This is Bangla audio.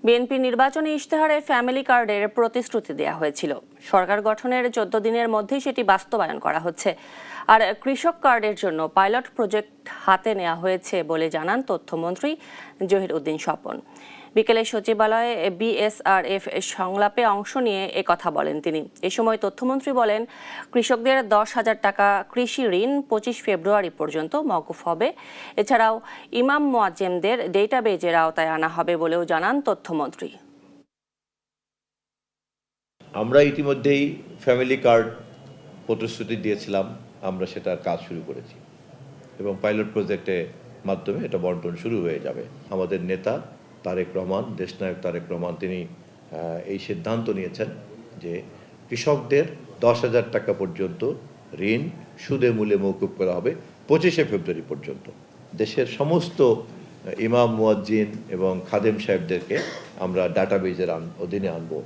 বিএনপি নির্বাচনী ইশতেহারে ফ্যামিলি কার্ডের প্রতিশ্রুতি দেওয়া হয়েছিল। সরকার গঠনের 14 দিনের মধ্যেই সেটি বাস্তবায়ন করা হচ্ছে। আর কৃষক কার্ডের জন্য পাইলট প্রজেক্ট হাতে নেওয়া হয়েছে বলে জানান তথ্যমন্ত্রী জহির উদ্দিন স্বপন। বিকেলে সচিবালয়ে বিএসআরএফ সংলাপে অংশ নিয়ে একথা বলেন তিনি। এ সময় তথ্যমন্ত্রী বলেন, কৃষকদের 10,000 টাকা কৃষি ঋণ 25 ফেব্রুয়ারি পর্যন্ত মওকুফ হবে। এছাড়াও ইমাম মুয়াজ্জেমদের ডেটাবেজের আওতায় আনা হবে বলেও জানান তথ্যমন্ত্রী। আমরা ইতিমধ্যেই ফ্যামিলি কার্ড প্রতিশ্রুতি দিয়েছিলাম, আমরা সেটার কাজ শুরু করেছি এবং পাইলট প্রজেক্টের মাধ্যমে এটা বন্টন শুরু হয়ে যাবে। আমাদের নেতা তারেক রহমান, দেশনায়ক তারেক রহমান, তিনি এই সিদ্ধান্ত নিয়েছেন যে কৃষকদের 10,000 টাকা পর্যন্ত ঋণ সুদে মূলে মওকুফ করা হবে 25শে ফেব্রুয়ারি পর্যন্ত। দেশের সমস্ত ইমাম মুয়াজ্জিন এবং খাদেম সাহেবদেরকে আমরা ডাটাবেজের অধীনে আনবো।